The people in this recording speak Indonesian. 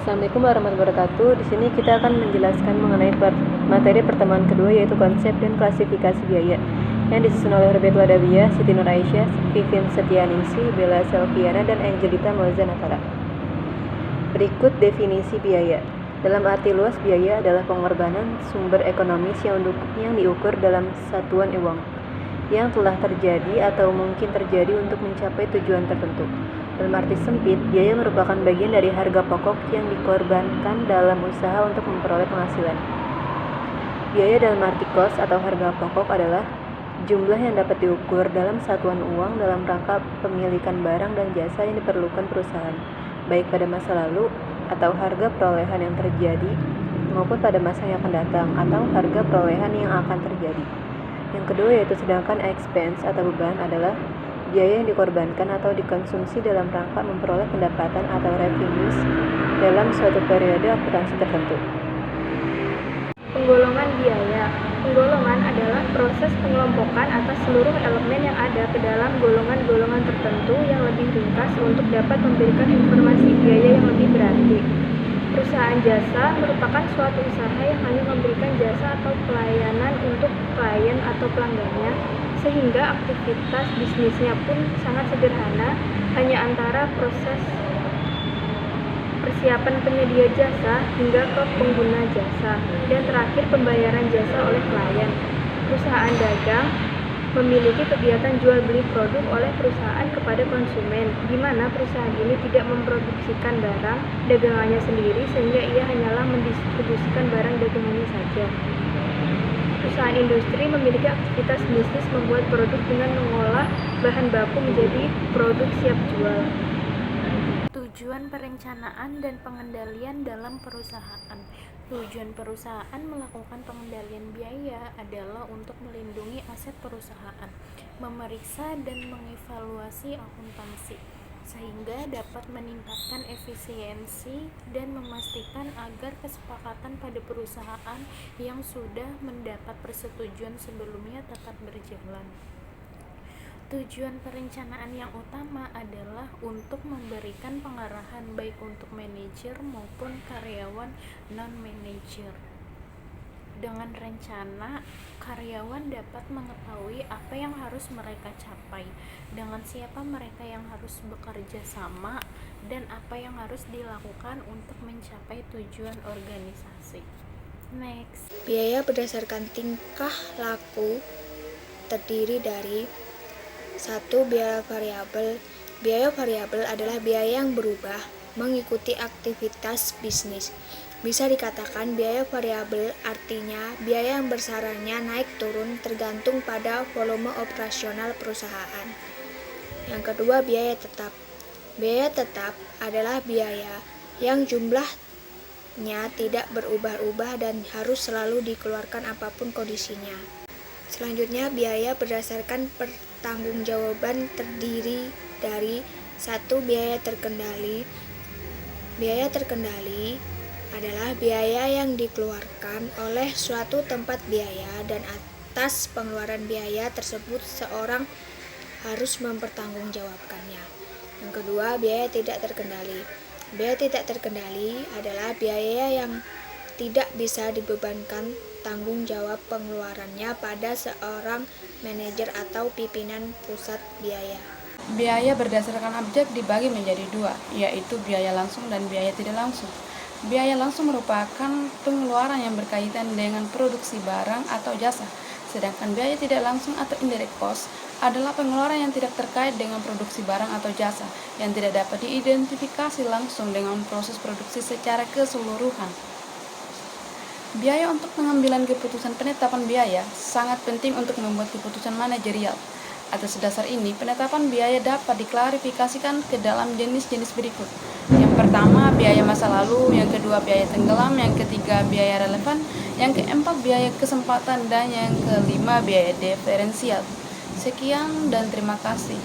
Assalamualaikum warahmatullahi wabarakatuh. Di sini kita akan menjelaskan mengenai materi pertemuan kedua, yaitu konsep dan klasifikasi biaya, yang disusun oleh Roberto Adawiyah, Siti Nur Aisyah, Vivien Setianingsih, Bella Selviana, dan Angelita Moza-Natara. Berikut definisi biaya. Dalam arti luas, biaya adalah pengorbanan sumber ekonomis yang diukur dalam satuan uang, yang telah terjadi atau mungkin terjadi untuk mencapai tujuan tertentu. Dalam arti sempit, biaya merupakan bagian dari harga pokok yang dikorbankan dalam usaha untuk memperoleh penghasilan. Biaya dalam arti cost atau harga pokok adalah jumlah yang dapat diukur dalam satuan uang dalam rangka pemilikan barang dan jasa yang diperlukan perusahaan, baik pada masa lalu atau harga perolehan yang terjadi maupun pada masa yang akan datang atau harga perolehan yang akan terjadi. Yang kedua yaitu sedangkan expense atau beban adalah biaya yang dikorbankan atau dikonsumsi dalam rangka memperoleh pendapatan atau revenues dalam suatu periode akuntansi tertentu. Penggolongan biaya. Penggolongan adalah proses pengelompokan atas seluruh elemen yang ada ke dalam golongan-golongan tertentu yang lebih ringkas untuk dapat memberikan informasi biaya yang lebih berarti. Perusahaan jasa merupakan suatu usaha yang hanya memberikan jasa atau pelayanan untuk klien atau pelanggannya, sehingga aktivitas bisnisnya pun sangat sederhana, hanya antara proses persiapan penyedia jasa hingga ke pengguna jasa, dan terakhir pembayaran jasa oleh klien. Perusahaan dagang memiliki kegiatan jual beli produk oleh perusahaan kepada konsumen, di mana perusahaan ini tidak memproduksikan barang dagangannya sendiri, sehingga ia hanyalah mendistribusikan barang dagangannya saja. Perusahaan industri memiliki aktivitas bisnis membuat produk dengan mengolah bahan baku menjadi produk siap jual. Tujuan perencanaan dan pengendalian dalam perusahaan. Tujuan perusahaan melakukan pengendalian biaya adalah untuk melindungi aset perusahaan, memeriksa dan mengevaluasi akuntansi, sehingga dapat meningkatkan efisiensi dan memastikan agar kesepakatan pada perusahaan yang sudah mendapat persetujuan sebelumnya tetap berjalan. Tujuan perencanaan yang utama adalah untuk memberikan pengarahan baik untuk manajer maupun karyawan non-manajer. Dengan rencana, karyawan dapat mengetahui apa yang harus mereka capai, dengan siapa mereka yang harus bekerja sama, dan apa yang harus dilakukan untuk mencapai tujuan organisasi. Next. Biaya berdasarkan tingkah laku terdiri dari 1. Biaya variabel. Biaya variabel adalah biaya yang berubah mengikuti aktivitas bisnis. Bisa dikatakan biaya variabel artinya biaya yang besarannya naik turun tergantung pada volume operasional perusahaan. Yang kedua, biaya tetap. Biaya tetap adalah biaya yang jumlahnya tidak berubah-ubah dan harus selalu dikeluarkan apapun kondisinya. Selanjutnya, biaya berdasarkan pertanggungjawaban terdiri dari 1. Biaya terkendali. Biaya terkendali adalah biaya yang dikeluarkan oleh suatu tempat biaya dan atas pengeluaran biaya tersebut seorang harus mempertanggungjawabkannya. Yang kedua, biaya tidak terkendali. Biaya tidak terkendali adalah biaya yang tidak bisa dibebankan tanggung jawab pengeluarannya pada seorang manajer atau pimpinan pusat biaya. Biaya berdasarkan objek dibagi menjadi dua, yaitu biaya langsung dan biaya tidak langsung. Biaya langsung merupakan pengeluaran yang berkaitan dengan produksi barang atau jasa, sedangkan biaya tidak langsung atau indirect cost adalah pengeluaran yang tidak terkait dengan produksi barang atau jasa, yang tidak dapat diidentifikasi langsung dengan proses produksi secara keseluruhan. Biaya untuk pengambilan keputusan penetapan biaya sangat penting untuk membuat keputusan manajerial. Atas dasar ini, penetapan biaya dapat diklarifikasikan ke dalam jenis-jenis berikut. Yang pertama, biaya masa lalu, yang kedua, biaya tenggelam, yang ketiga, biaya relevan, yang keempat, biaya kesempatan, dan yang kelima, biaya diferensial. Sekian dan terima kasih.